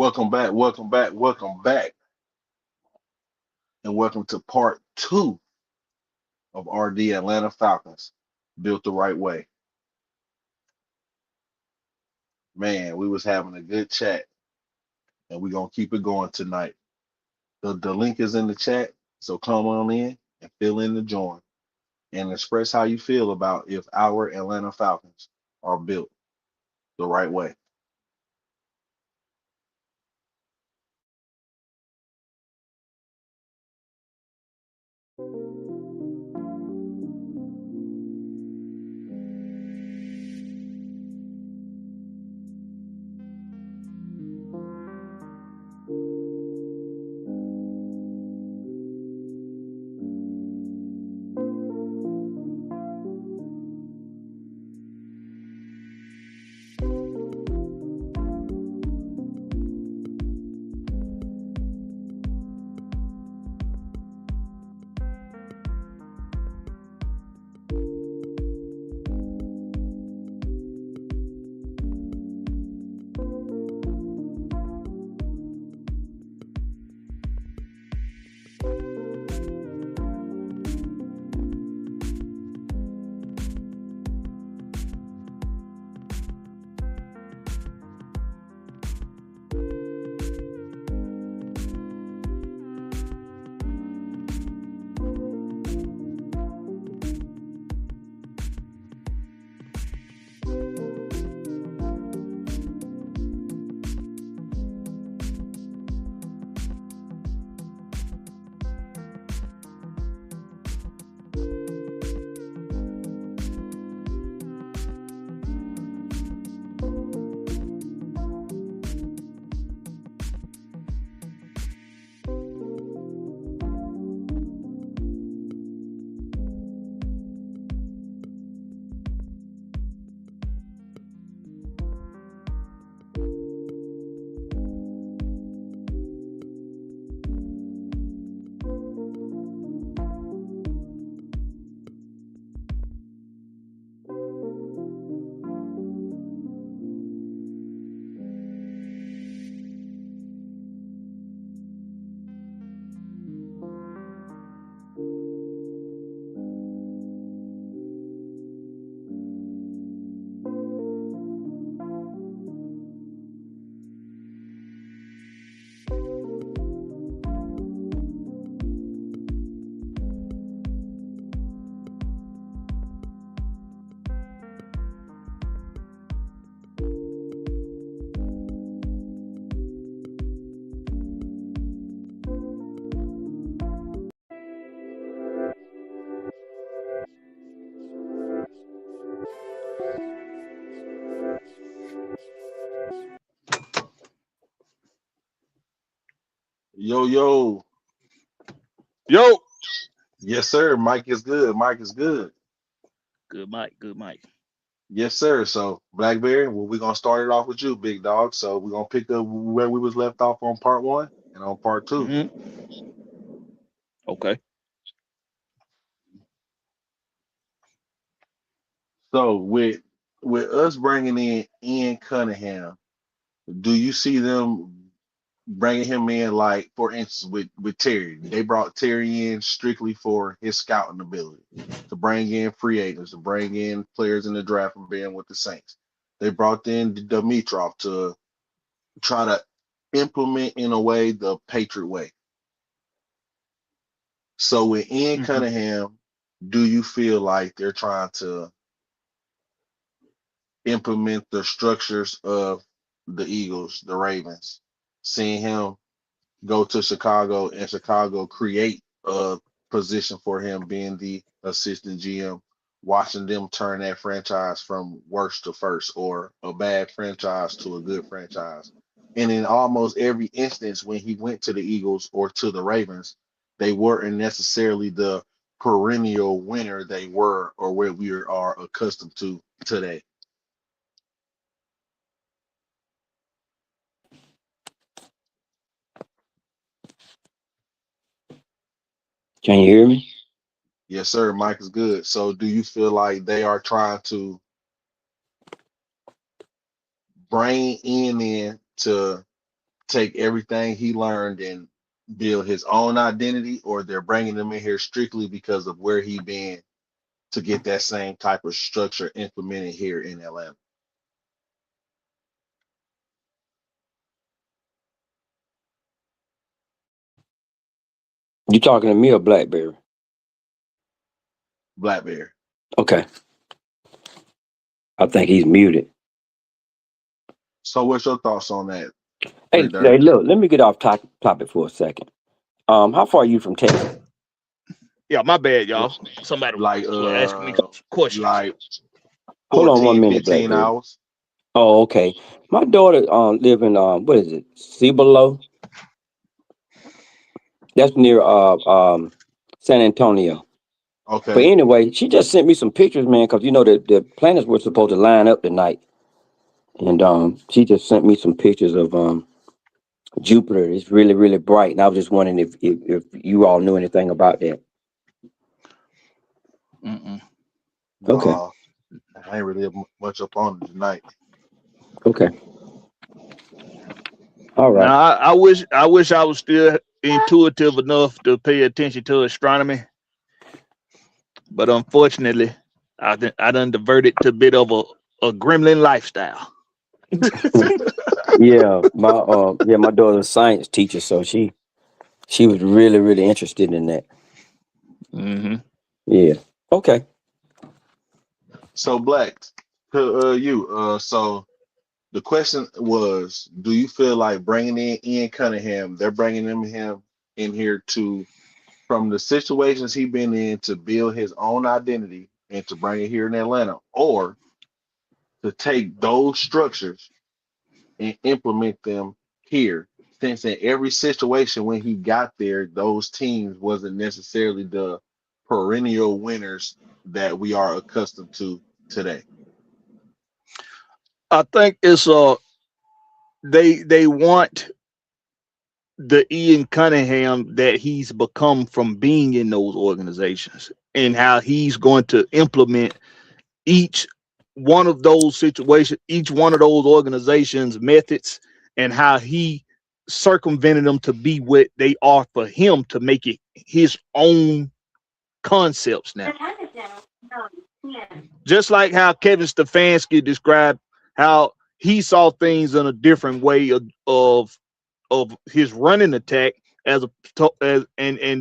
welcome back, and welcome to part two of RD Atlanta Falcons, built the right way. Man, we was having a good chat, and we're gonna keep it going tonight. The link is in the chat, so come on in and fill in the join and express how you feel about if our Atlanta Falcons are built the right way. Yo, yo, Yo, yes, sir. Mike is good. Mike is good. good Mike, good Mike. Yes, sir. So, Blackberry, well, we're gonna start it off with you, big dog. So we're gonna pick up where we was left off on part one and on part two. hmm Okay. So with us bringing in Ian Cunningham, do you see them bringing him in like, for instance, with Terry? They brought Terry in strictly for his scouting ability, to bring in free agents, to bring in players in the draft from being with the Saints. They brought in Dimitrov to try to implement in a way the Patriot way. So with Ian hmm Cunningham, do you feel like they're trying to implement the structures of the Eagles, the Ravens, seeing him go to Chicago and Chicago create a position for him being the assistant GM, watching them turn that franchise from worst to first or a bad franchise to a good franchise. And in almost every instance, when he went to the Eagles or to the Ravens, they weren't necessarily the perennial winner they were or where we are accustomed to today. Can you hear me? Yes, sir. Mike is good. So, do you feel like they are trying to bring in to take everything he learned and build his own identity, or they're bringing him in here strictly because of where he been to get that same type of structure implemented here in Atlanta? You talking to me or Blackberry? Blackberry. Okay. I think he's muted. So what's your thoughts on that? Hey, look, let me get off topic for a second. How far are you from Texas? Yeah, my bad, y'all. Somebody Like was asking me questions. like Hold on 1 minute, 15 Blackberry. hours. Oh, okay. My daughter live in what is it? Cibolo? That's near San Antonio. Okay. But anyway, she just sent me some pictures, man, because you know the planets were supposed to line up tonight. And she just sent me some pictures of Jupiter. It's really, really bright. And I was just wondering if you all knew anything about that. Mm-mm. Okay. I ain't really much up on it tonight. Okay. All right. Now, I wish I was still intuitive enough to pay attention to astronomy, but unfortunately, I done diverted to a bit of a gremlin lifestyle. Yeah, my daughter's a science teacher, so she was really, really interested in that. Mm-hmm. Yeah. Okay. So Black, so the question was, do you feel like bringing in Ian Cunningham, they're bringing him in here to, from the situations he's been in, to build his own identity and to bring it here in Atlanta, or to take those structures and implement them here? Since in every situation when he got there, those teams wasn't necessarily the perennial winners that we are accustomed to today. I think it's they want the Ian Cunningham that he's become from being in those organizations, and how he's going to implement each one of those situations, each one of those organizations' methods, and how he circumvented them to be what they are for him, to make it his own concepts now. Just like how Kevin Stefanski described how he saw things in a different way of his running attack, and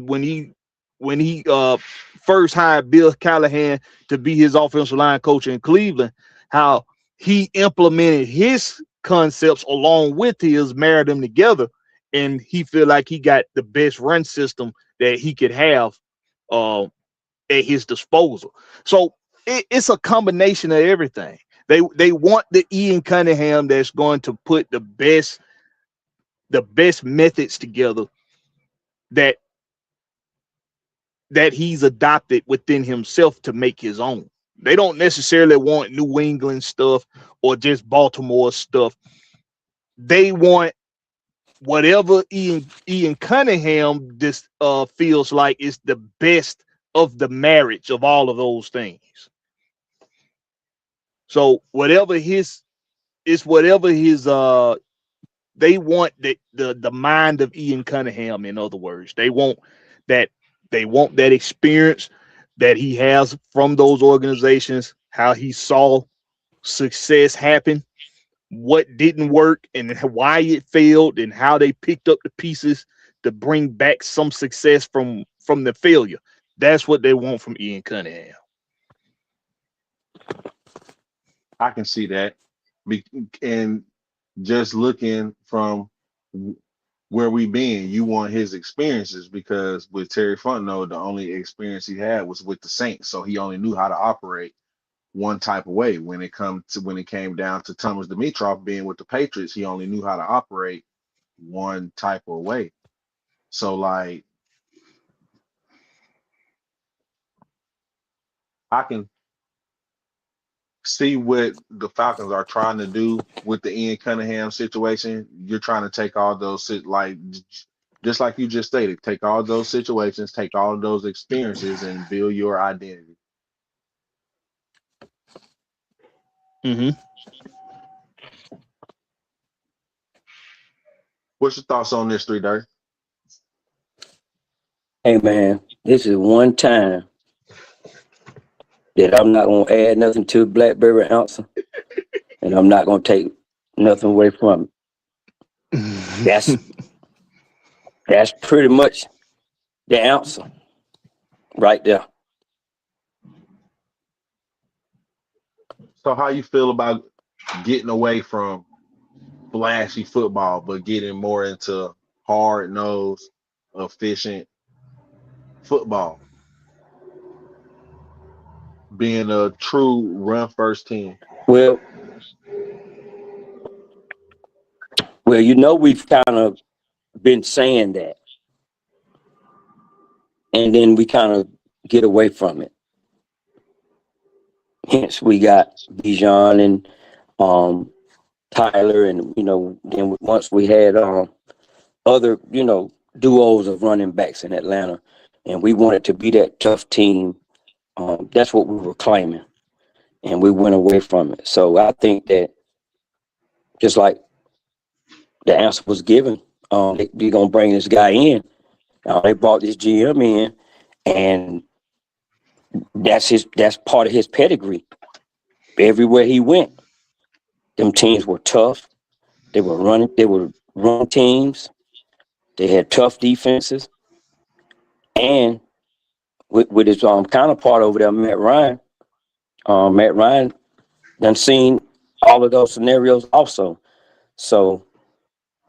when he first hired Bill Callahan to be his offensive line coach in Cleveland, how he implemented his concepts along with his, married them together, and he feel like he got the best run system that he could have at his disposal. So it's a combination of everything. They want the Ian Cunningham that's going to put the best methods together that he's adopted within himself to make his own. They don't necessarily want New England stuff or just Baltimore stuff. They want whatever Ian Cunningham this feels like is the best of the marriage of all of those things. So whatever his they want the mind of Ian Cunningham. In other words, they want that experience that he has from those organizations, how he saw success happen, what didn't work and why it failed, and how they picked up the pieces to bring back some success from the failure. That's what they want from Ian Cunningham. I can see that. And just looking from where we been, you want his experiences, because with Terry Fontenot, the only experience he had was with the Saints, so he only knew how to operate one type of way. When it came down to Thomas Dimitroff being with the Patriots, he only knew how to operate one type of way. So like, I can see what the Falcons are trying to do with the Ian Cunningham situation. You're trying to take all those, like, just like you just stated, take all those situations, take all those experiences, and build your identity. Mm-hmm. What's your thoughts on this, 3 Dirt? Hey man, this is one time that I'm not gonna add nothing to Blackberry answer, and I'm not gonna take nothing away from it. That's pretty much the answer right there. So how you feel about getting away from flashy football, but getting more into hard-nosed, efficient football, being a true run-first team? Well, we've kind of been saying that, and then we kind of get away from it. Hence, we got Bijan and Tyler, and then once we had other duos of running backs in Atlanta, and we wanted to be that tough team. That's what we were claiming, and we went away from it. So I think that just like the answer was given, they're gonna bring this guy in. They brought this GM in, and that's part of his pedigree. Everywhere he went, them teams were tough. They were run teams. They had tough defenses, and with his counterpart over there, Matt Ryan. Matt Ryan done seen all of those scenarios also. So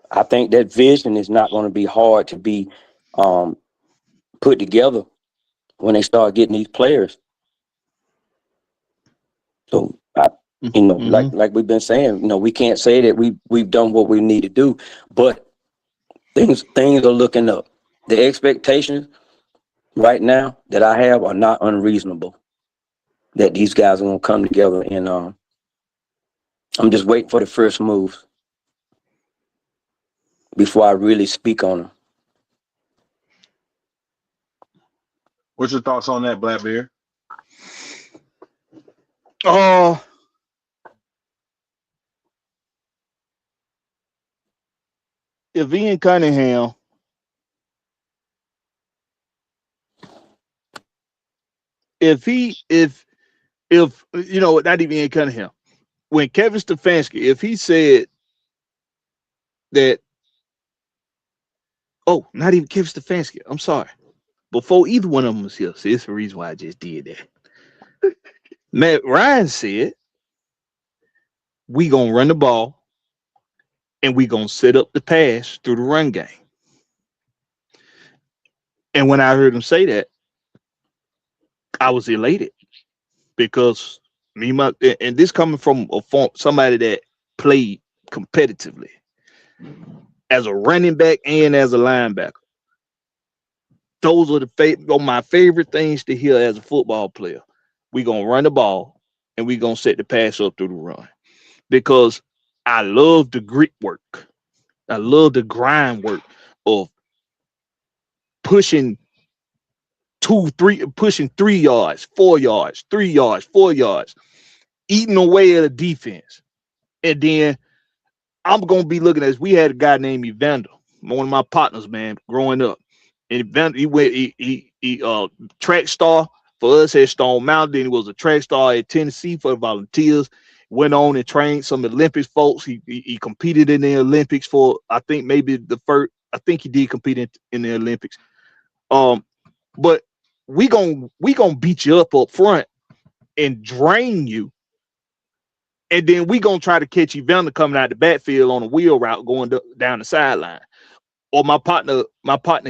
I think that vision is not going to be hard to be put together when they start getting these players. So like we've been saying, we can't say that we've done what we need to do, but things are looking up. The expectations right now that I have are not unreasonable. That these guys are going to come together, and I'm just waiting for the first moves before I really speak on them. What's your thoughts on that, Blackbeard? If Ian Cunningham if not even Ian Cunningham, when Kevin Stefanski, if he said that, not even Kevin Stefanski, I'm sorry, before either one of them was here, see, it's the reason why I just did that. Matt Ryan said, we gonna run the ball and we gonna set up the pass through the run game. And when I heard him say that, I was elated because and this coming from somebody that played competitively as a running back and as a linebacker. Those are my favorite things to hear as a football player. We're going to run the ball and we're going to set the pass up through the run, because I love the grit work. I love the grind work of pushing 3 yards, 4 yards, 3 yards, 4 yards, eating away at a defense. And then I'm going to be looking at, we had a guy named Evander, one of my partners, man, growing up. And Evander, he track star for us at Stone Mountain. Then he was a track star at Tennessee for the Volunteers. Went on and trained some Olympics folks. He competed in the Olympics for, I think maybe I think he did compete in the Olympics. But we gonna beat you up front and drain you. And then we gonna try to catch Evander coming out the backfield on a wheel route going down the sideline. Or my partner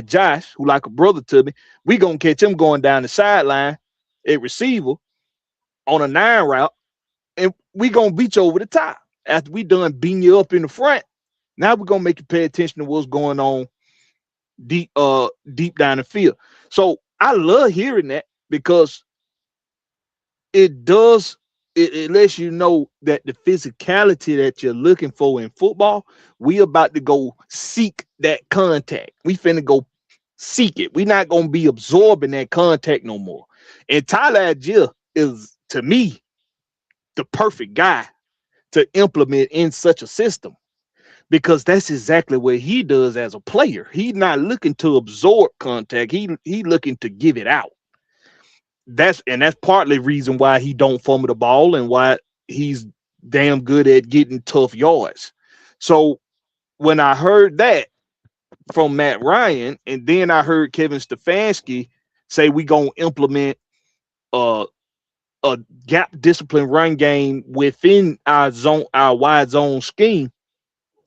Josh, who like a brother to me, we gonna catch him going down the sideline at receiver on a 9 route, and we gonna beat you over the top. After we done beating you up in the front, now we're gonna make you pay attention to what's going on deep down the field. So I love hearing that, because it lets you know that the physicality that you're looking for in football, we about to go seek that contact. We finna go seek it. We're not gonna be absorbing that contact no more. And Tyler Algier is, to me, the perfect guy to implement in such a system, because that's exactly what he does as a player. He's not looking to absorb contact. He looking to give it out. That's partly reason why he don't fumble the ball and why he's damn good at getting tough yards. So when I heard that from Matt Ryan, and then I heard Kevin Stefanski say we gonna implement uh, a gap discipline run game within our wide zone scheme,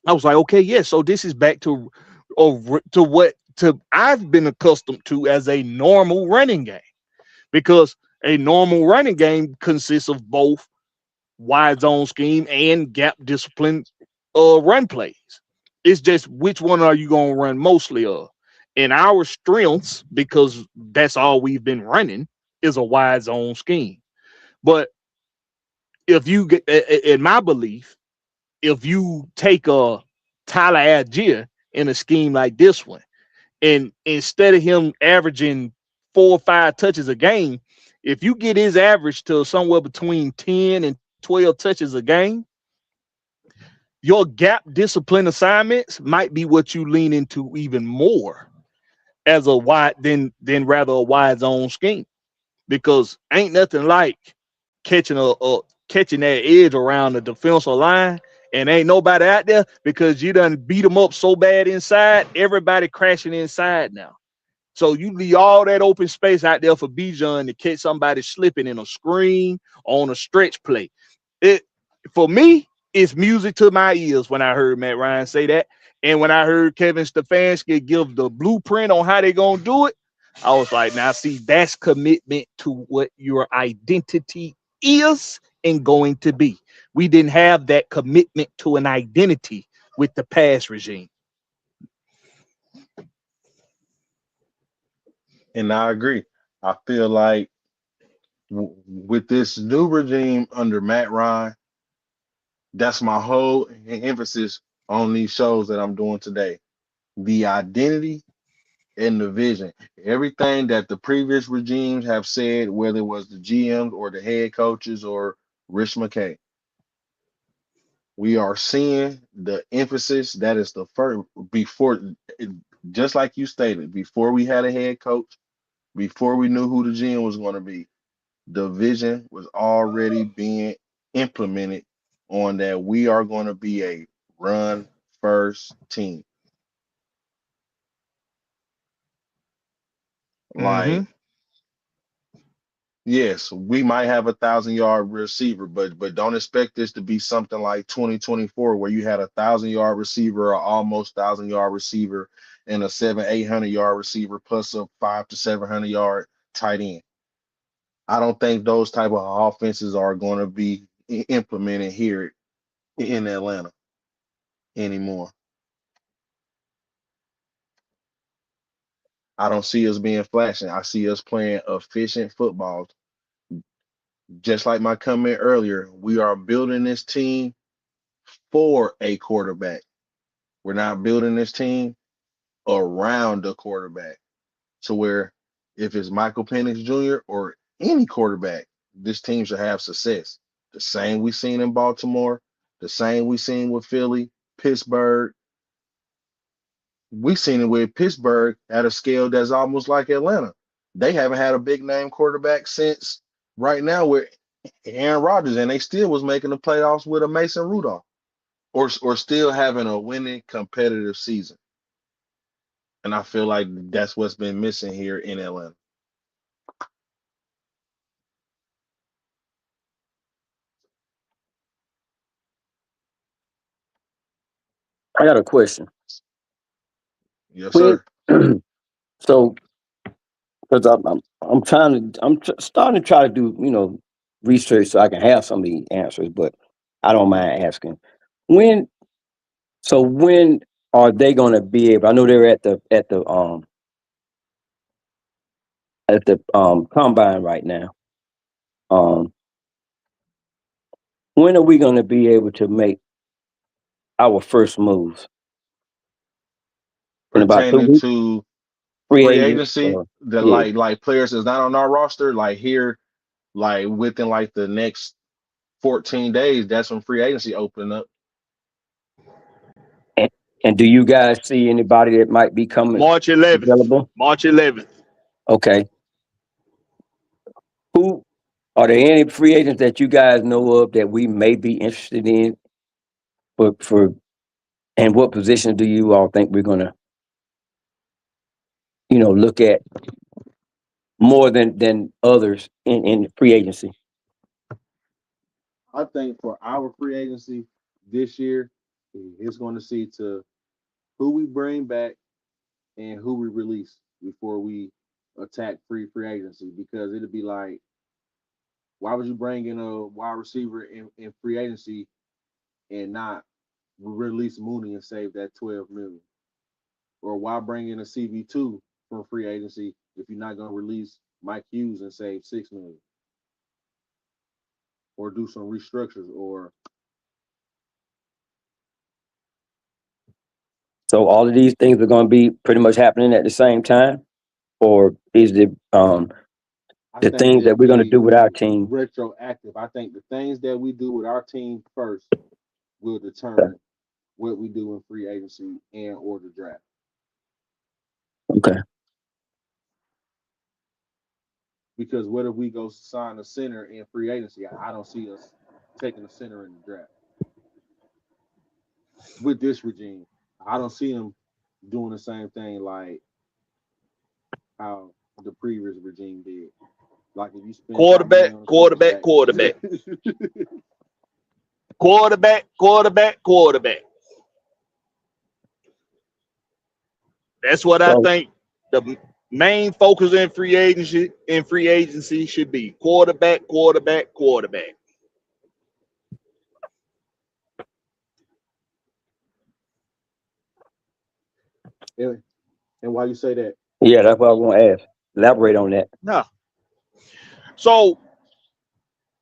I was like, okay, yeah. So this is back to what to I've been accustomed to as a normal running game, because a normal running game consists of both wide zone scheme and gap discipline run plays. It's just which one are you gonna run mostly of? And our strengths, because that's all we've been running, is a wide zone scheme. But if you get, in my belief, if you take a Tyler Algier in a scheme like this one, and instead of him averaging 4 or 5 touches a game, if you get his average to somewhere between 10 and 12 touches a game, your gap discipline assignments might be what you lean into even more as a wide than rather a wide zone scheme, because ain't nothing like catching catching that edge around the defensive line and ain't nobody out there because you done beat them up so bad inside, everybody crashing inside now. So you leave all that open space out there for Bijan to catch somebody slipping in a screen on a stretch play. It For me, it's music to my ears when I heard Matt Ryan say that. And when I heard Kevin Stefanski give the blueprint on how they gonna do it, I was like, now see, that's commitment to what your identity is and going to be. We didn't have that commitment to an identity with the past regime. And I agree. I feel like with this new regime under Matt Ryan, that's my whole emphasis on these shows that I'm doing today. The identity and the vision. Everything that the previous regimes have said, whether it was the GMs or the head coaches or Rich McKay, we are seeing the emphasis. That is the first, before, just like you stated, before we had a head coach, before we knew who the GM was going to be, the vision was already being implemented on that we are going to be a run first team. Mm-hmm. Like, yes, we might have 1,000 yard receiver, but don't expect this to be something like 2024 where you had 1,000 yard receiver or almost 1,000 yard receiver and a 700-800 yard receiver plus a 500 to 700 yard tight end. I don't think those type of offenses are going to be implemented here in Atlanta anymore. I don't see us being flashing. I see us playing efficient football. Just like my comment earlier, we are building this team for a quarterback. We're not building this team around the quarterback. So where if it's Michael Penix Jr. or any quarterback, this team should have success. The same we seen in Baltimore, the same we seen with Philly, Pittsburgh. We seen it with Pittsburgh at a scale that's almost like Atlanta. They haven't had a big name quarterback since right now with Aaron Rodgers, and they still was making the playoffs with a Mason Rudolph, or still having a winning competitive season. And I feel like that's what's been missing here in Atlanta. I got a question. Yes, When sir. so because I'm trying to starting to try to do research so I can have some of these answers, but I don't mind asking when. So when are they going to be able? I know they're at the combine right now. Um, when are we going to be able to make our first moves? In about two Pertaining weeks, to free free agent. agency, the Yeah, like players that's not on our roster, like here, like within like the next 14 days, that's when free agency opening up. And do you guys see anybody that might be coming March 11th. available? March 11th. Okay. Who are there any free agents that you guys know of that we may be interested in? And what position do you all think we're gonna, look at more than others in free agency? I think for our free agency this year, it's going to see to who we bring back and who we release before we attack free agency, because it'd be like, why would you bring in a wide receiver in free agency and not release Mooney and save that 12 million? Or why bring in a CV2 from free agency if you're not going to release Mike Hughes and save 6 million? Or do some restructures or So all of these things are going to be pretty much happening at the same time, or is it I the think things it'll that we're going to be do with our team? retroactive. I think the things that we do with our team first will determine what we do in free agency and or the draft. Okay. Because what if we go sign a center in free agency? I don't see us taking a center in the draft with this regime. I don't see them doing the same thing like how the previous regime did. Like if you spend Quarterback. That's what I So think the main focus in free agency should be quarterback. And why you say that? yeah, that's what I was going to ask. Elaborate on that. No. So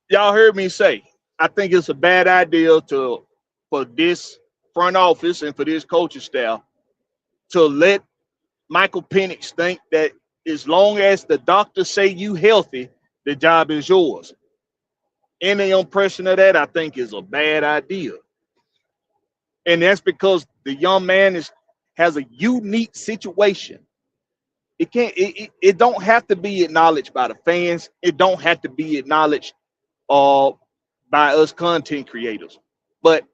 y'all heard me say, I think it's a bad idea for this front office and for this coaching staff to let Michael Penix think that as long as the doctors say you healthy, the job is yours. Any impression of that, I think, is a bad idea. And that's because the young man has a unique situation. It don't have to be acknowledged by the fans. It don't have to be acknowledged by us content creators. But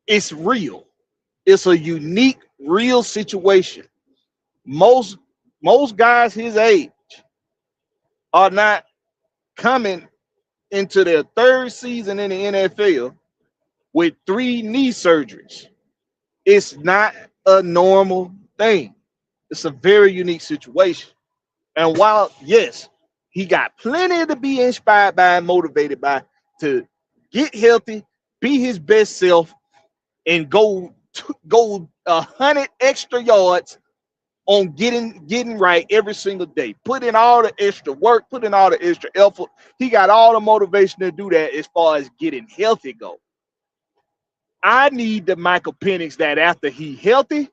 it's real. It's a unique, real situation. Most guys his age are not coming into their third season in the NFL with 3 knee surgeries. It's not a normal thing. It's a very unique situation. And while, yes, he got plenty to be inspired by and motivated by to get healthy, be his best self, and go 100 extra yards on getting right every single day. Put in all the extra work, put in all the extra effort. He got all the motivation to do that as far as getting healthy go. I need the Michael Penix that after he healthy,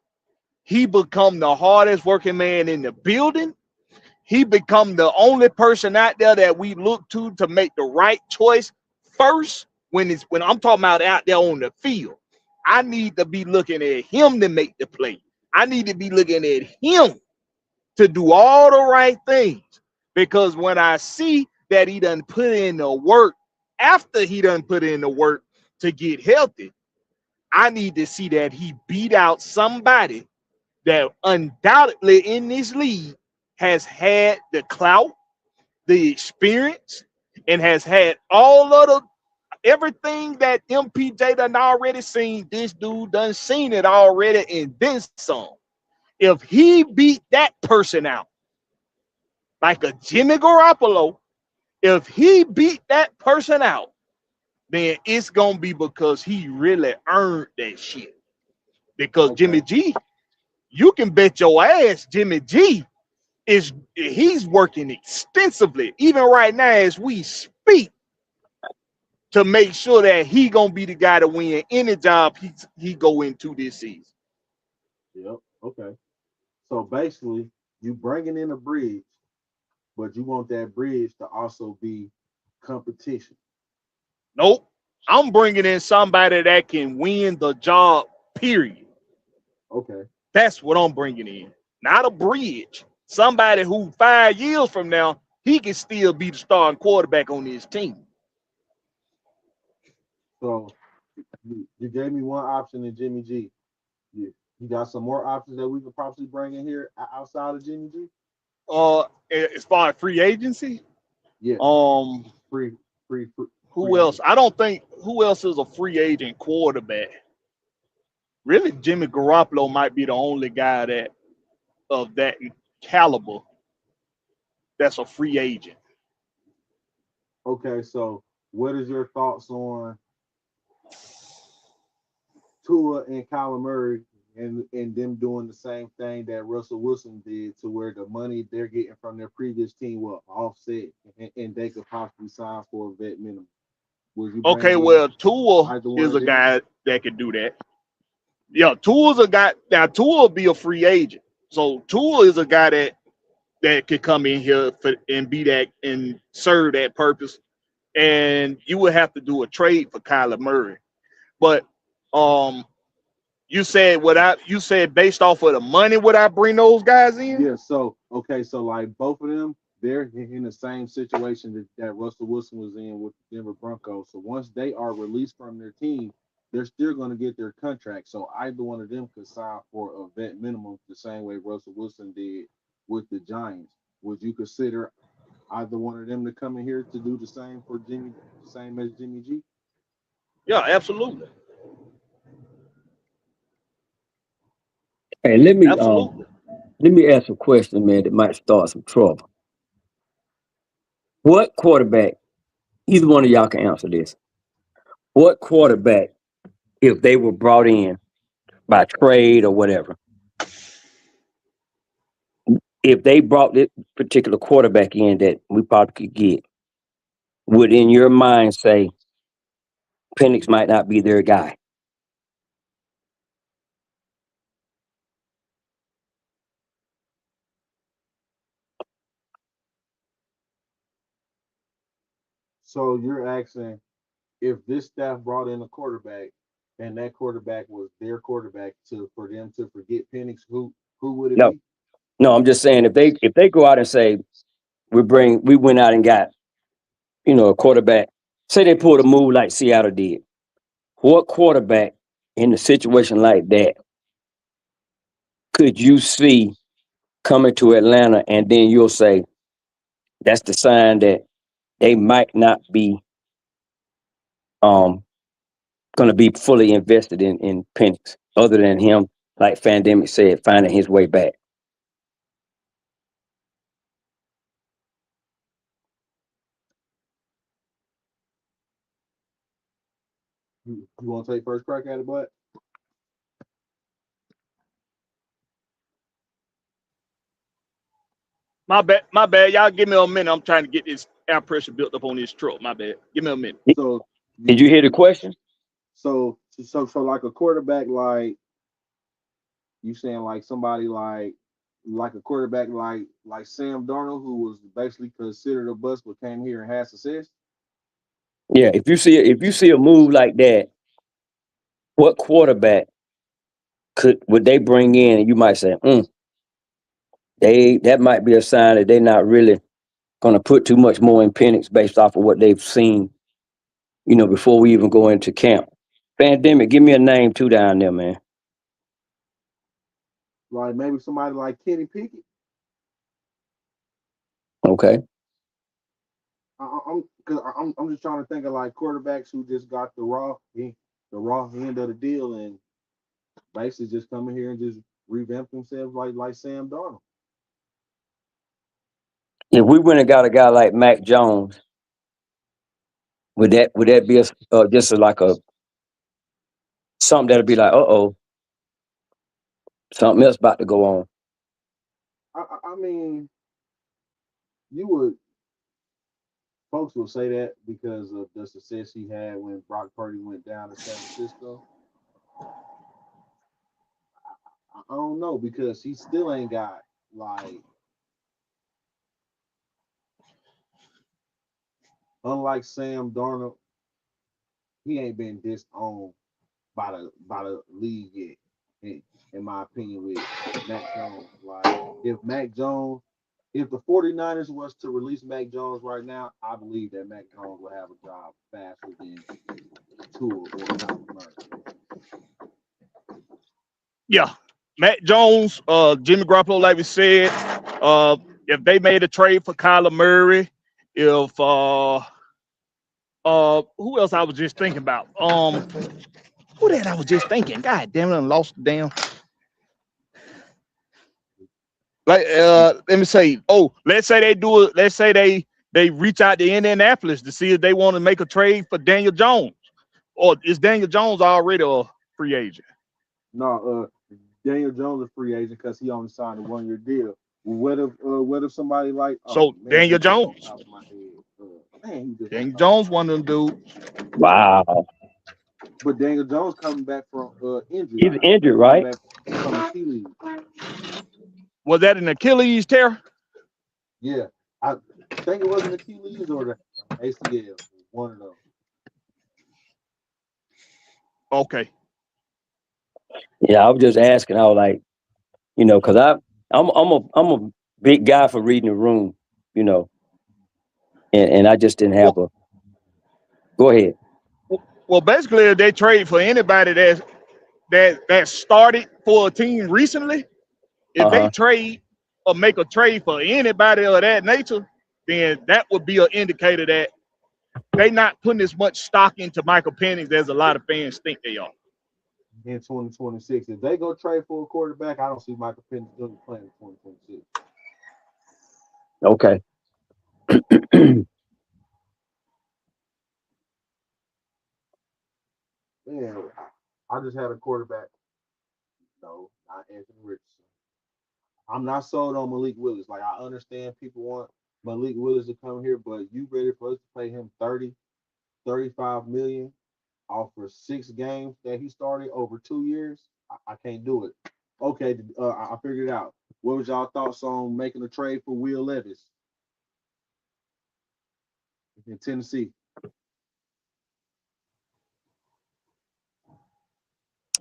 he become the hardest working man in the building. He become the only person out there that we look to make the right choice first when I'm talking about out there on the field. I need to be looking at him to make the play. I need to be looking at him to do all the right things, because when I see that he done put in the work after he done put in the work to get healthy, I need to see that he beat out somebody that undoubtedly in this league has had the clout, the experience, and has had all of the everything that MPJ done already seen. This dude done seen it already in this song. If he beat that person out, like a Jimmy Garoppolo, if he beat that person out, then it's gonna be because he really earned that shit. Because Okay. Jimmy G, you can bet your ass Jimmy G he's working extensively, even right now as we speak, to make sure that he gonna be the guy to win any job he go into this season. Yep. Okay. So basically, you bringing in a bridge, but you want that bridge to also be competition. Nope. I'm bringing in somebody that can win the job, period. Okay. That's what I'm bringing in. Not a bridge. Somebody who 5 years from now, he can still be the starting quarterback on his team. So you gave me one option in Jimmy G. You got some more options that we could possibly bring in here outside of Jimmy G? As far as free agency, Yeah. um, Free free who else? I don't think who else is a free agent quarterback. Really, Jimmy Garoppolo might be the only guy that of that caliber that's a free agent. Okay, so what is your thoughts on Tua and Kyler Murray and them doing the same thing that Russell Wilson did, to where the money they're getting from their previous team will offset and they could possibly sign for a vet minimum? Would you bring Okay, in well, Tua either one is of a them? guy that can do that. Yeah, Tua's a guy. Now Tua will be a free agent, so Tua is a guy that could come in here and be that and serve that purpose. And you would have to do a trade for Kyler Murray. But um, you said based off of the money, would I bring those guys in? Yeah, so okay, so like both of them, they're in the same situation that Russell Wilson was in with the Denver Broncos. So once they are released from their team, they're still going to get their contract. So either one of them could sign for a vet minimum the same way Russell Wilson did with the Giants. Would you consider either one of them to come in here to do the same for Jimmy, same as Jimmy G? Yeah, absolutely, Hey, absolutely. let me ask a question, man, that might start some trouble. What quarterback, either one of y'all can answer this. What quarterback, if they were brought in by trade or whatever, if they brought this particular quarterback in that we probably could get, would in your mind say Penix might not be their guy? So you're asking, if this staff brought in a quarterback and that quarterback was their quarterback, to for them to forget Penix, who would it No, be? no, I'm just saying if they go out and say we went out and got, a quarterback, say they pulled a move like Seattle did. What quarterback in a situation like that could you see coming to Atlanta, and then you'll say that's the sign that they might not be um going to be fully invested in Penix, other than him, like Fandemic said, finding his way back. You want to take first crack at it, but My bad, my bad. Y'all give me a minute. I'm trying to get this air pressure built up on this truck. My bad. Give me a minute. so Did you hear the question? so like a quarterback, like you saying, like somebody like a quarterback like Sam Darnold, who was basically considered a bust but came here and had success. Yeah, if you see a move like that, what quarterback would they bring in, and you might say, that might be a sign that they're not really going to put too much more in Penix based off of what they've seen, before we even go into camp. Pandemic, give me a name too down there, man. Like maybe somebody like Kenny Pickett. Okay. I'm just trying to think of like quarterbacks who just got the raw end of the deal and basically just coming here and just revamp themselves like Sam Darnold. If we went and got a guy like Mac Jones, would that be just like a something that'll be like, something else about to go on? I mean, you would folks will say that because of the success he had when Brock Purdy went down to San Francisco. I don't know, because he still ain't got like, unlike Sam Darnold, he ain't been disowned by the league yet. in my opinion, with Mac Jones. Like, if the 49ers was to release Mac Jones right now, I believe that Mac Jones will have a job faster than Tua or Kyler Murray. Yeah, Matt Jones, Jimmy Garoppolo, like we said, if they made a trade for Kyler Murray, if who else I was just thinking about? Who that I was just thinking? God damn it, I lost the damn. Like, let me say, let's say they do it. Let's say they reach out to Indianapolis to see if they want to make a trade for Daniel Jones, or is Daniel Jones already a free agent? No, Daniel Jones is a free agent because he only signed a 1-year deal. What if somebody like Daniel Jones? Daniel Jones, one of them dudes. Wow. But Daniel Jones coming back from injury. He's injured, right? From Achilles. Was that an Achilles tear? Yeah, I think it was an Achilles or the ACL. One of those. Okay. Yeah, I was just asking. I was like, because I'm a big guy for reading the room, and I just didn't have a. Go ahead. Well, basically, if they trade for anybody that started for a team recently, if they trade or make a trade for anybody of that nature, then that would be an indicator that they not putting as much stock into Michael Penix as a lot of fans think they are. In 2026, if they go trade for a quarterback, I don't see Michael Penix going to play in 2026. Okay. Man, I just had a quarterback. No, not Anthony Richardson. I'm not sold on Malik Willis. Like, I understand people want Malik Willis to come here, but you ready for us to pay him 30, 35 million off for 6 games that he started over 2 years? I can't do it. Okay, I figured it out. What was y'all thoughts on making a trade for Will Levis in Tennessee?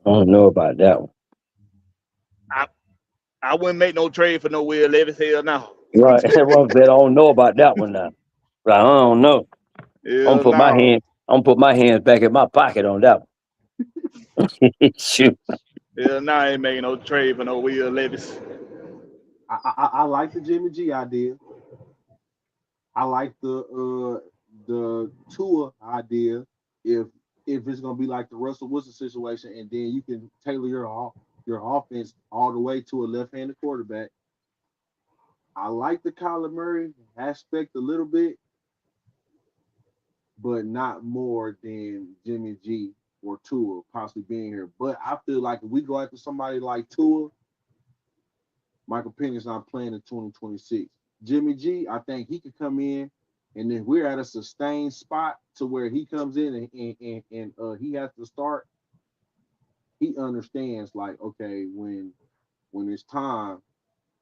I don't know about that one. I wouldn't make no trade for no Will Levis. Hell no. Right. Well, I don't know about that one now. But I don't know. I'm gonna put my hands back in my pocket on that one. Shoot. Hell no, I ain't making no trade for no Will Levis. I like the Jimmy G idea. I like the Tua idea. If it's gonna be like the Russell Wilson situation, and then you can tailor your offense all the way to a left-handed quarterback. I like the Kyler Murray aspect a little bit, but not more than Jimmy G or Tua possibly being here. But I feel like if we go after somebody like Tua, Michael Penix not playing in 2026. Jimmy G, I think he could come in, and then we're at a sustained spot to where he comes in and he has to start. He understands, like, okay, when it's time,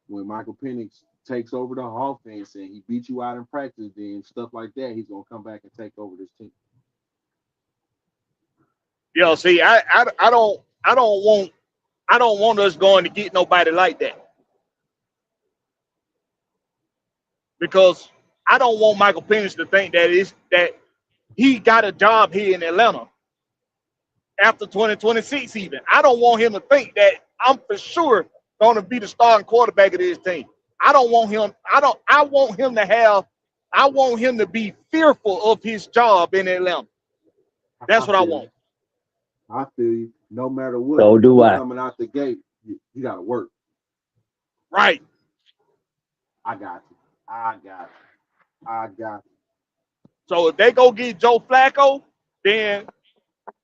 when Michael Penix takes over the offense and he beats you out in practice, then stuff like that, he's gonna come back and take over this team. Yo, see, I don't want us going to get nobody like that, because I don't want Michael Penix to think that he got a job here in Atlanta after 2026 even. I don't want him to think that I'm for sure going to be the starting quarterback of this team. I want him to be fearful of his job in Atlanta. That's what I want. I feel you. No matter what, So do I. Coming out the gate, you got to work. Right. I got you. So if they go get Joe Flacco, then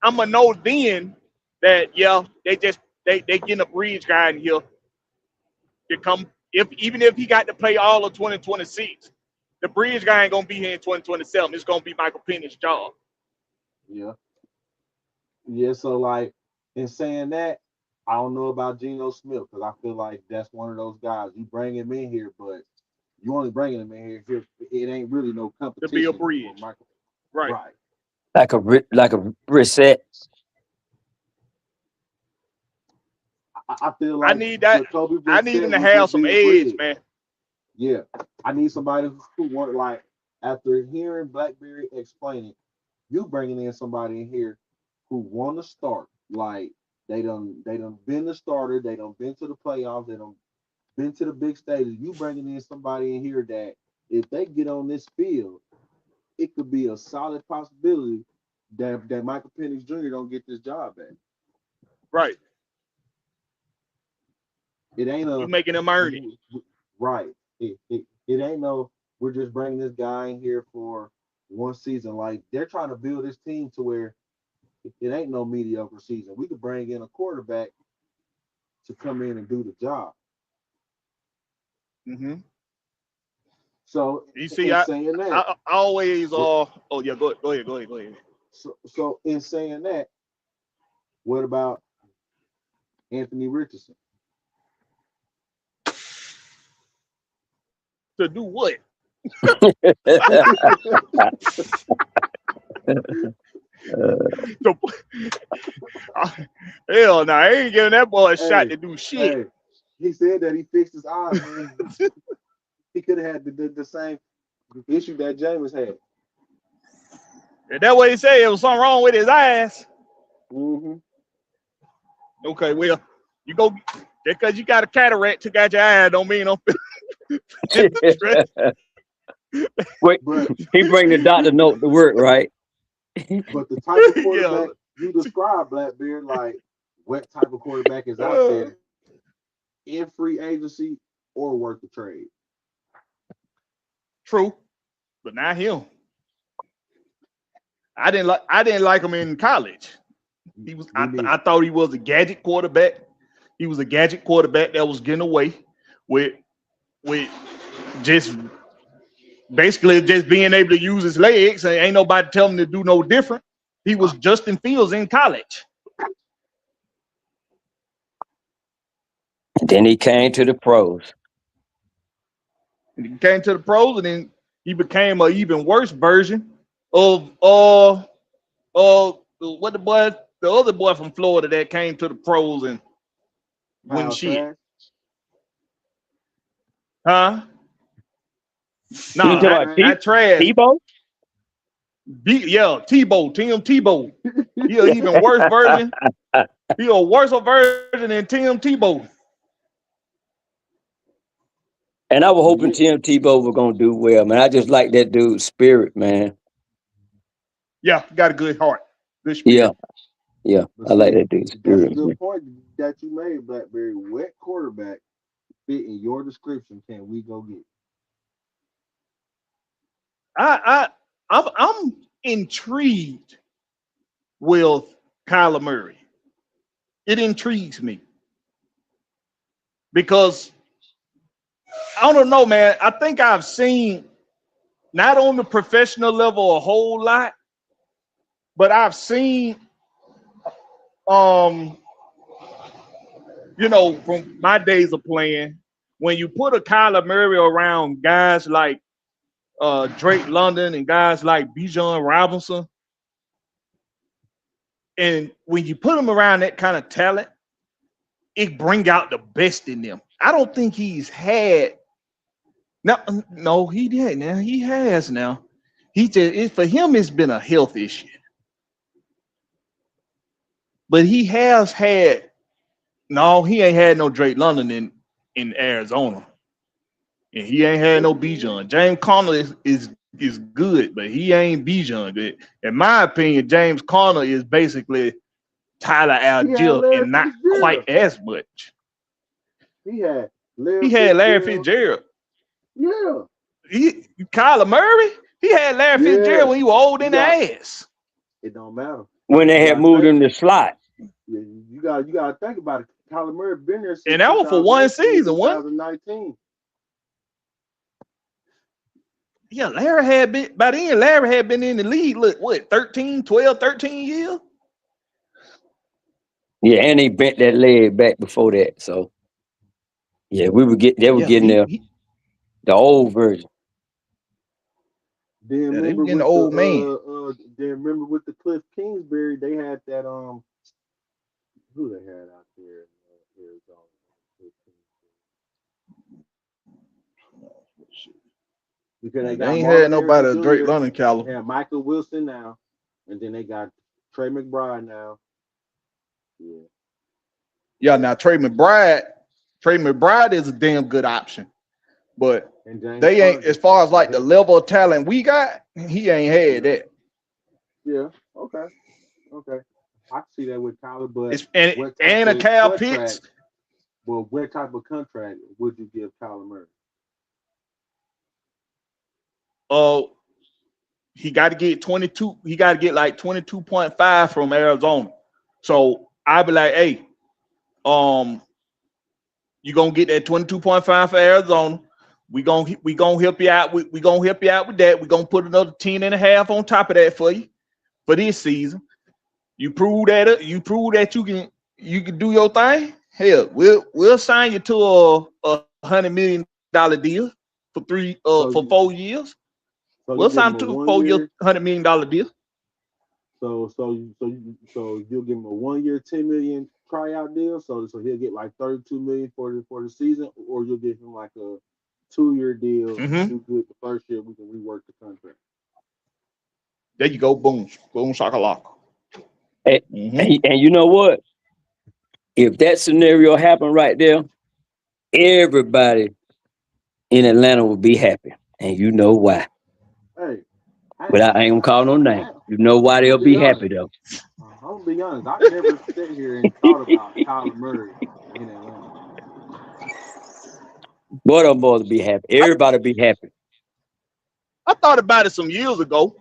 I'm gonna know then that they getting a bridge guy in here to come. Even if he got to play all of 2026, the bridge guy ain't gonna be here in 2027. It's gonna be Michael Penix's job. Yeah. So, like, in saying that, I don't know about Geno Smith, because I feel like that's one of those guys. You bring him in here, but you only bringing him in here. It ain't really no competition to be a bridge. Michael. Right. Like a reset. I feel I like need that. what Kobe I just need him said to was have just some being edge, bred. man. Yeah, I need somebody who want like after hearing Blackberry explain it, you bringing in somebody in here who want to start. Like they done been the starter. They done been to the playoffs. They done been to the big stages. You bringing in somebody in here that if they get on this field, it could be a solid possibility that Michael Penix Jr. don't get this job back. Right. It ain't You a making them earn it. right. It ain't no. We're just bringing this guy in here for one season. Like they're trying to build this team to where it ain't no mediocre season. We could bring in a quarterback to come in and do the job. Mm-hmm. So You see, in I saying that, I always oh yeah, go ahead. so in saying that, what about Anthony Richardson? To do what? Hell no, I ain't giving that boy a shot to do shit. Hey, he said that he fixed his eyes, man. He could have had the same issue that James had. And that way he said it was something wrong with his eyes. Mm-hmm. Okay, well, you go because you got a cataract took out your eye don't mean I'm Wait, But he bring the doctor note to work, right? but the type of yeah. quarterback you described, Blackbeard, like what type of quarterback is out there in free agency or worth the trade? True, but not him. I didn't like him in college. He was I thought he was a gadget quarterback. He was a gadget quarterback that was getting away with just basically just being able to use his legs. And ain't nobody telling him to do no different. He was Justin Fields in college. Then he came to the pros. And he came to the pros, and then he became an even worse version of what the other boy from Florida that came to the pros and win shit. Huh? No, You talking about not trash. Tebow? Yeah, Tim Tebow. He an even worse version. He a worse version than Tim Tebow. And I was hoping Tim Tebow was gonna do well, man. I just like that dude's spirit, man. Yeah, got a good heart. Good spirit. Yeah. But I like see, that dude's that's a spirit, good man. point that you made, Blackberry. What quarterback fit in your description can we go get? I'm intrigued with Kyler Murray. It intrigues me because I don't know, man. I think I've seen not on the professional level a whole lot, but I've seen from my days of playing, when you put a Kyler Murray around guys like Drake London and guys like Bijan Robinson, and when you put them around that kind of talent, it bring out the best in them. I don't think he's had no, he did now. He has now. For him, it's been a health issue. But he has had no, he ain't had no Drake London in Arizona. And he ain't had no Bijan. James Conner is good, but he ain't Bijan good. In my opinion, James Conner is basically Tyler Algier and not quite as much. He had Larry Fitzgerald. Yeah. Kyler Murray, he had Larry Fitzgerald when he was old in the ass. It don't matter. When they had moved him to slot. Yeah, you gotta think about it. Kyler Murray been there since and that was for one season, 2019. Yeah, Larry had been in the league, look, what, 13 years? Yeah, and he bent that leg back before that. So yeah, they were getting the old version. Then they were remember getting with the old man. Then remember with the Cliff Kingsbury, they had that who they had out there in Because they They got ain't Marvin had nobody Harrison a Drake Jr., London they caliber. have Michael Wilson now, and then they got Trey McBride now. Yeah. Yeah, now Trey McBride is a damn good option, but And James they ain't Conner. as far as like the level of talent we got. He ain't had that. Yeah. Okay. I can see that with Kyler, but It's what type and a of Cal contract? Pitts. Well, what type of contract would you give Kyler Murray? He got to get 22. He got to get like 22.5 from Arizona. So I'd be like, hey, you gonna get that 22.5 for Arizona. We gonna help you out. We gonna help you out with that. We gonna put another 10.5 on top of that for you for this season. You prove that you can do your thing. Hell, we'll sign you to a $100 million deal for 4 years. So We'll you give sign him a to 1 4 year year. $100 million deal. So you'll give him a 1 year, $10 million tryout deal. So he'll get like $32 million for the season, or you'll give him like a 2-year deal. Mm-hmm. Do good the first year, we can rework the contract. There you go. Boom shakalaka. And, Mm-hmm. and you know what? If that scenario happened right there, everybody in Atlanta would be happy. And you know why. Hey, But I ain't gonna call no name. You know why they'll be happy though. I'm gonna be honest. I never sit here and thought about Kyler Murray in Atlanta. Boy, them boys will be happy. Everybody be happy. I thought about it some years ago,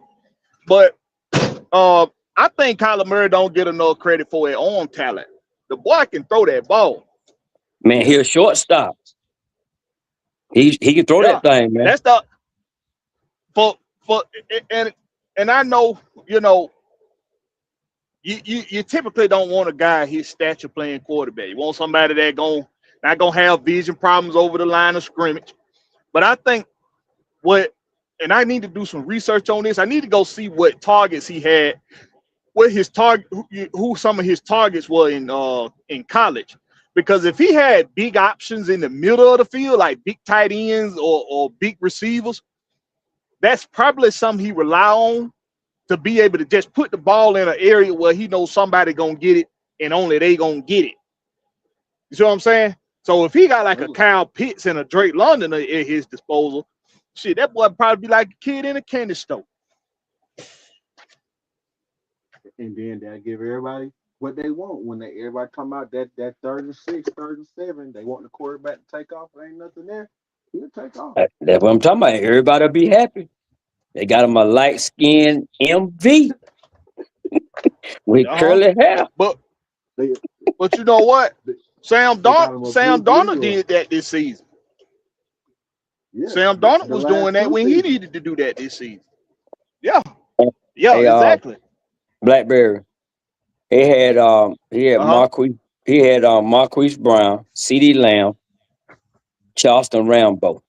but I think Kyler Murray don't get enough credit for his own talent. The boy can throw that ball. Man, he a shortstop. He can throw Yeah, that thing, man. that's the for and I know you typically don't want a guy his stature playing quarterback. You want somebody that not gonna have vision problems over the line of scrimmage. But I think and I need to do some research on this. I need to go see what targets he had, what his target, who some of his targets were in college. Because if he had big options in the middle of the field, like big tight ends or big receivers, that's probably something he rely on to be able to just put the ball in an area where he knows somebody gonna get it and only they gonna get it. You see what I'm saying? So if he got like a Kyle Pitts and a Drake London at his disposal, shit, that boy probably be like a kid in a candy store. And then they'll give everybody what they want when everybody come out that 3rd and 6, 3rd and 7. They want the quarterback to take off. There ain't nothing there. He'll take off. That's what I'm talking about. Everybody will be happy. They got him a light skinned MV with curly hair. But you know what? Sam Darnold did that this season. Yeah, Sam Darnold was doing that when he needed to do that this season. Yeah, Hey, exactly. Blackberry. He had Marquise Brown, CeeDee Lamb, Charleston Rambo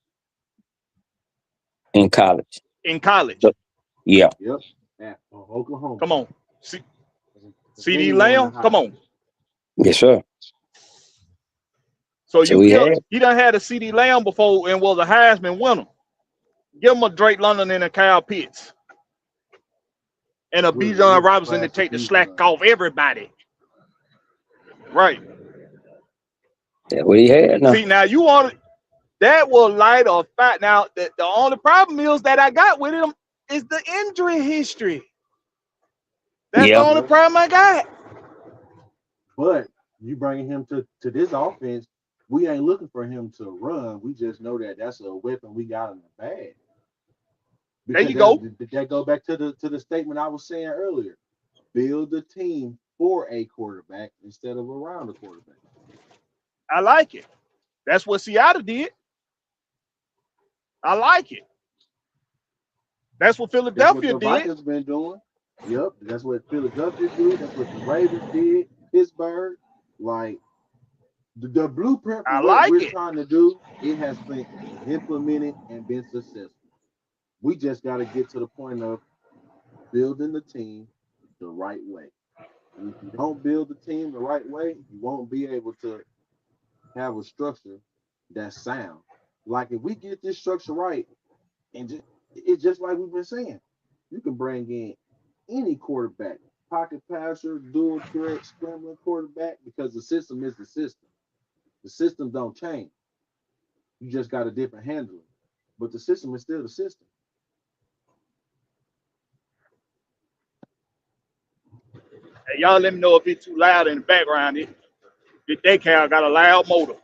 in college. Yeah. Yep. At Oklahoma. Come on. CeeDee Lamb, come on. Yes, sir. So he done had a CeeDee Lamb before and was a Heisman winner. Give him a Drake London and a Kyle Pitts. And a Bijan Robinson to take the slack off everybody. Right. That's what he had now. See, now you want that will light a fat. Now, the only problem is that I got with him is the injury history. That's the only problem I got. But you bringing him to this offense, we ain't looking for him to run. We just know that that's a weapon we got in the bag. There you go. Did that go back to the statement I was saying earlier? Build the team for a quarterback instead of around a quarterback. I like it. That's what Seattle did. I like it. That's what Philadelphia did. That's what the Vikings been doing. Yep, that's what Philadelphia did. That's what the Ravens did. Pittsburgh, like the blueprint for what we're trying to do, it has been implemented and been successful. We just got to get to the point of building the team the right way. And if you don't build the team the right way, you won't be able to have a structure that's sound. Like if we get this structure right And it's just like we've been saying. You can bring in any quarterback, pocket passer, dual threat, scrambling quarterback, because the system is the system. The system don't change. You just got a different handler, but the system is still the system. Hey, y'all let me know if it's too loud in the background. The daycare got a loud motor.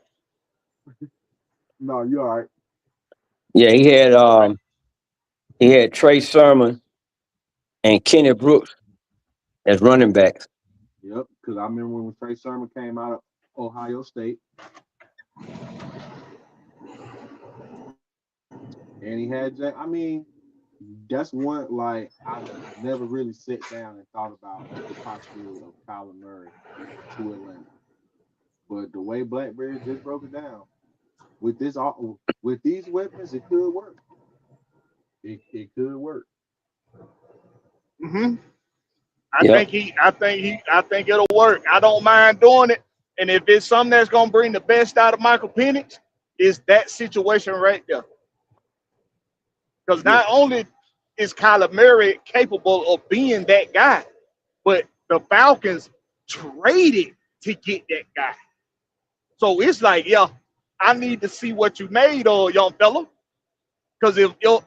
No, you're all right. Yeah, he had Trey Sermon and Kenny Brooks as running backs. Yep, because I remember when Trey Sermon came out of Ohio State, and he had, I mean, that's one, like, I've never really sat down and thought about the possibility of Kyler Murray to Atlanta. But the way Blackberry just broke it down, with these weapons, it could work. It could work. Mm-hmm. I think it'll work. I don't mind doing it. And if it's something that's gonna bring the best out of Michael Penix, is that situation right there. Because not only is Kyler Murray capable of being that guy, but the Falcons traded to get that guy. So it's like, yeah, I need to see what you made, young fella. Because if you're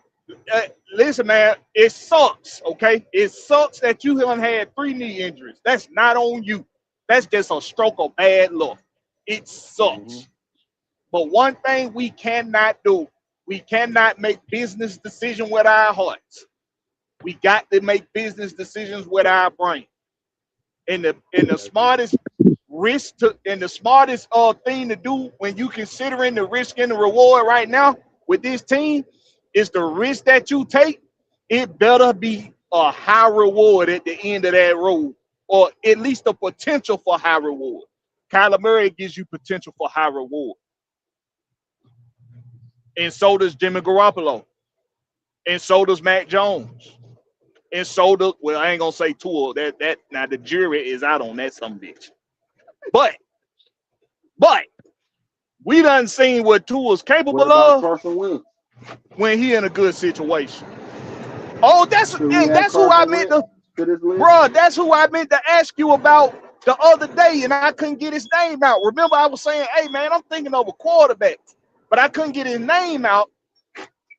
listen, man, it sucks, okay? It sucks that you haven't had 3 knee injuries. That's not on you. That's just a stroke of bad luck. It sucks. Mm-hmm. But one thing we cannot do, we cannot make business decisions with our hearts. We got to make business decisions with our brain. And the smartest risk and the smartest thing to do when you considering the risk and the reward right now with this team is the risk that you take. It better be a high reward at the end of that road, or at least the potential for high reward. Kyler Murray gives you potential for high reward. And so does Jimmy Garoppolo. And so does Mac Jones. And so does, well, I ain't gonna say Tua. That now the jury is out on that some bitch. But we done seen what Tua's capable of when he in a good situation. Oh, that's who I meant to, bro. That's who I meant to ask you about the other day, and I couldn't get his name out. Remember, I was saying, "Hey, man, I'm thinking of a quarterback," but I couldn't get his name out.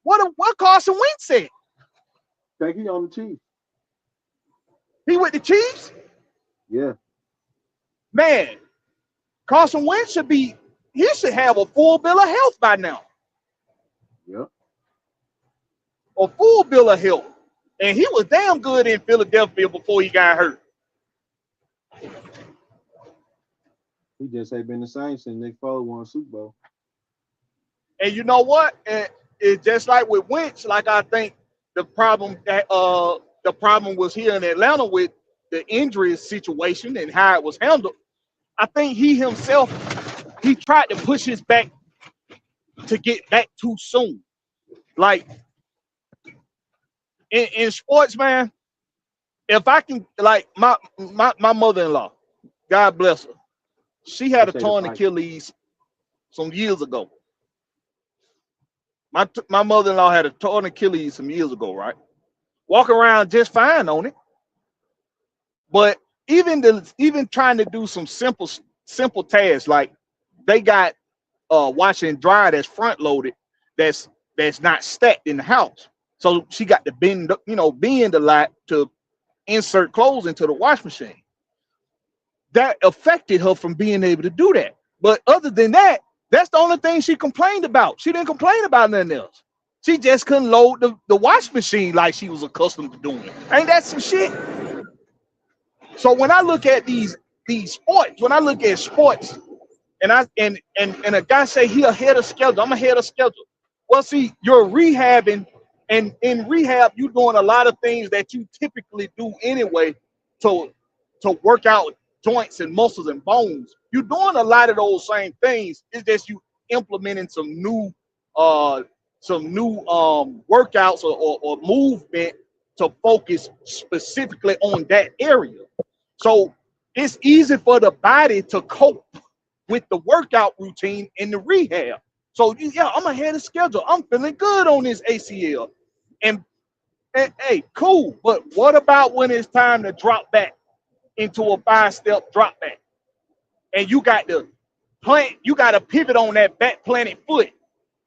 What Carson Wentz said? I think he on the Chiefs. He with the Chiefs? Yeah. Man, Carson Wentz should have a full bill of health by now. Yep. A full bill of health. And he was damn good in Philadelphia before he got hurt. He just ain't been the same since Nick Foles won a Super Bowl. And you know what? It's just like with Wentz, like I think the problem was here in Atlanta with the injury situation and how it was handled. I think he himself, he tried to push his back to get back too soon. Like in sports, man, if I can, like my mother-in-law, God bless her, she had a torn Achilles some years ago. My mother-in-law had a torn Achilles some years ago, right? Walk around just fine on it. But even trying to do some simple tasks, like they got wash and dry that's front loaded, that's not stacked in the house. So she got to bend a lot to insert clothes into the wash machine. That affected her from being able to do that. But other than that, that's the only thing she complained about. She didn't complain about nothing else. She just couldn't load the wash machine like she was accustomed to doing. Ain't that some shit? So when I look at these sports, when I look at sports, and a guy say he ahead of schedule, I'm ahead of schedule. Well, see, you're rehabbing, and in rehab, you're doing a lot of things that you typically do anyway to work out joints and muscles and bones. You're doing a lot of those same things. It's just you implementing some new workouts or movement to focus specifically on that area. So it's easy for the body to cope with the workout routine in the rehab. So yeah, I'm ahead of schedule. I'm feeling good on this ACL. And hey, cool. But what about when it's time to drop back into a 5-step drop back? And you got to pivot on that back planted foot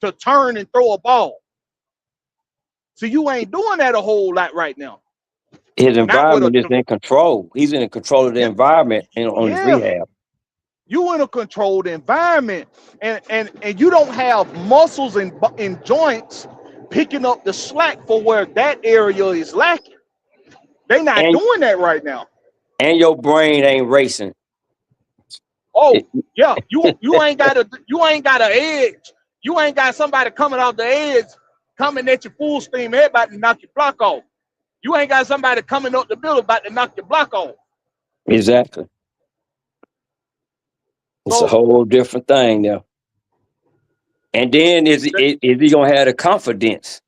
to turn and throw a ball. So you ain't doing that a whole lot right now. His environment is in control. He's in control of the environment on his rehab. You in a controlled environment, and you don't have muscles and joints picking up the slack for where that area is lacking. They not doing that right now. And your brain ain't racing. Oh yeah, you ain't got an edge. You ain't got somebody coming off the edge, coming at you full steam head about to knock your block off. You ain't got somebody coming up the middle about to knock your block off. Exactly. It's a whole different thing now. And then is he gonna have the confidence?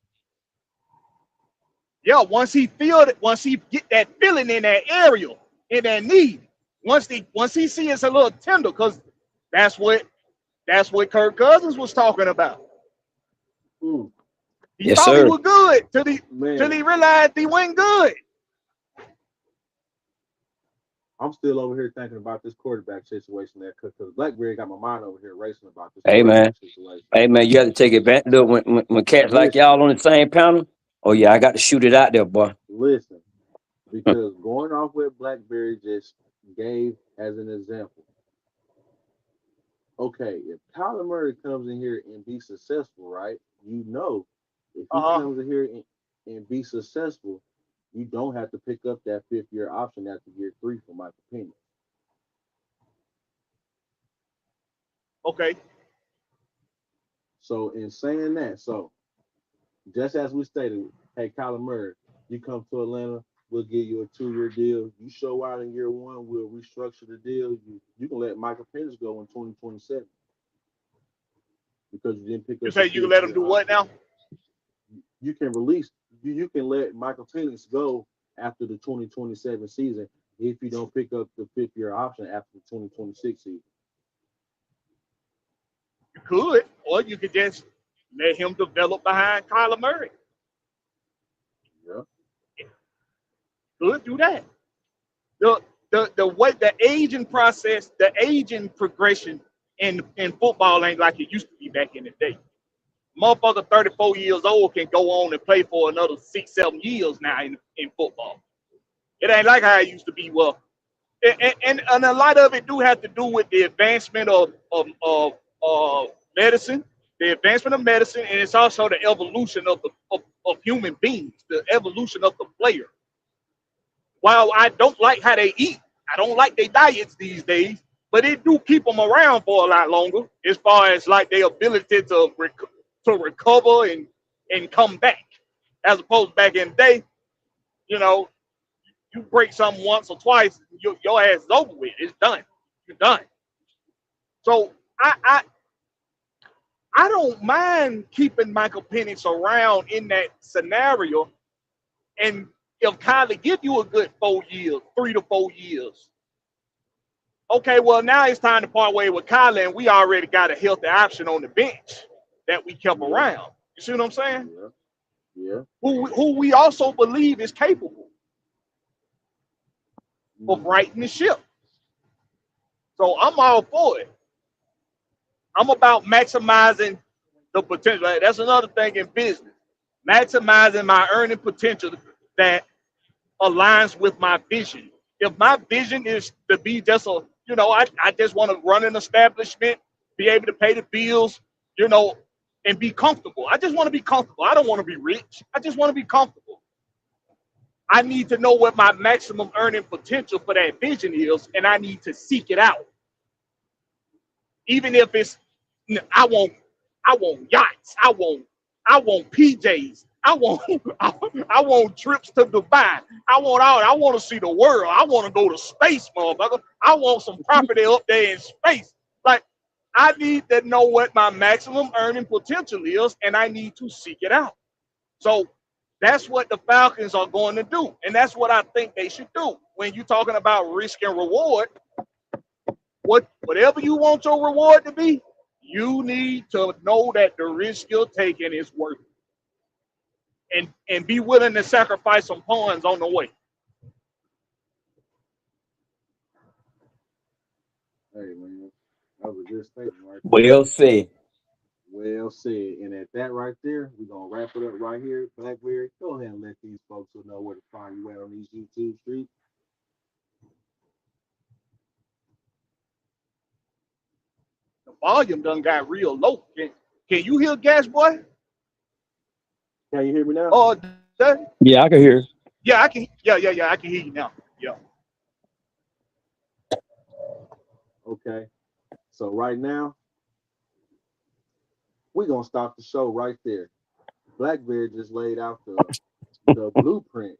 Yeah, once he get that feeling in that area, in that knee, once he see it's a little tender, because that's what Kirk Cousins was talking about. He thought he was good till he realized he wasn't good. I'm still over here thinking about this quarterback situation there, because Blackberry got my mind over here racing about this. Hey man, situation. Hey man, you have to take advantage. Look, when cats like y'all on the same panel, oh yeah, I got to shoot it out there, boy. Listen, because going off what Blackberry just gave as an example. Okay, if Kyler Murray comes in here and be successful, right? You know, if he comes in here and be successful, you don't have to pick up that 5th-year option after year 3 for Michael Penix. Okay. So in saying that, just as we stated, hey, Kyler Murray, you come to Atlanta, we'll give you a 2-year deal. You show out in year 1, we'll restructure the deal. You can let Michael Penix go in 2027 because you didn't pick up. You say you can let him do what now? You can release. You can let Michael Penix go after the 2027 season if you don't pick up the 5th-year option after the 2026 season. You could, or you could just let him develop behind Kyler Murray. Yeah. Could do that. The way the aging process, the aging progression in football ain't like it used to be back in the day. Motherfucker 34 years old can go on and play for another 6-7 years now in football. It ain't like how it used to be. Well, and a lot of it do have to do with the advancement of medicine, the advancement of medicine, and it's also the evolution of human beings, the evolution of the player. While I don't like how they eat, I don't like their diets these days, but it do keep them around for a lot longer as far as like their ability to recover and come back. As opposed to back in the day, you know, you break something once or twice, your ass is over with. It's done. You're done. So I don't mind keeping Michael Penix around in that scenario. And if Kyler give you a good 4 years, 3 to 4 years, okay, well, now it's time to part way with Kyler, and we already got a healthy option on the bench that we kept around. You see what I'm saying? Yeah. Who we also believe is capable of righting the ship. So I'm all for it. I'm about maximizing the potential. That's another thing in business. Maximizing my earning potential that aligns with my vision. If my vision is to be just a, I just want to run an establishment, be able to pay the bills, and be comfortable. I just want to be comfortable. I don't want to be rich. I just want to be comfortable. I need to know what my maximum earning potential for that vision is, and I need to seek it out. Even if it's, I want yachts. I want PJs. I want trips to Dubai. I want to see the world. I want to go to space, motherfucker. I want some property up there in space. Like, I need to know what my maximum earning potential is, and I need to seek it out. So that's what the Falcons are going to do, and that's what I think they should do. When you're talking about risk and reward, whatever you want your reward to be, you need to know that the risk you're taking is worth it. and be willing to sacrifice some funds on the way. Hey man, that was a good statement right there. Well said. Well said. And at that right there, we're gonna wrap it up right here. Blackberry, go ahead and let these folks know where to find you at on these YouTube streets. The volume done got real low. Can you hear Gas Boy? Can you hear me now? Oh, Yeah, I can hear. yeah, I can. Yeah, I can hear you now. Yeah. Okay. So right now, we're gonna stop the show right there. Blackberry just laid out the blueprint.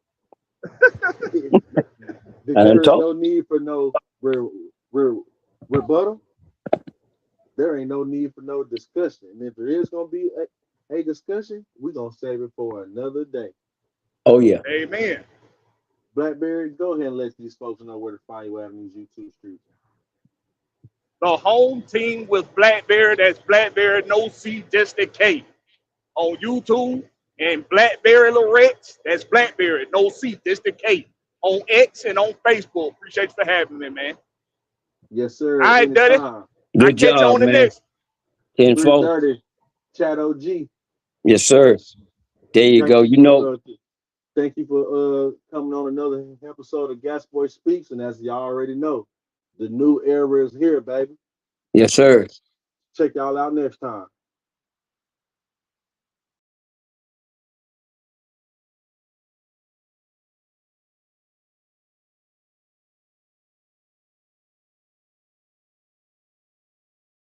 There is no need for no rebuttal. There ain't no need for no discussion. And if there is gonna be a discussion, we're gonna save it for another day. Oh yeah. Amen. Blackberry, go ahead and let these folks know where to find you at on these YouTube streets. The home team with Blackberry, that's Blackberry No C, just a K on YouTube, and Blackberry Lorettes, that's Blackberry No C, just a K on X and on Facebook. Appreciate you for having me, man. Yes, sir. All right, Daddy. Good I catch you job, on the man. next. 10-4. 330, Chat OG. Yes, sir. There you go. You know. Thank you for coming on another episode of GATXBOI Speaks. And as y'all already know, the new era is here, baby. Yes, sir. Check y'all out next time.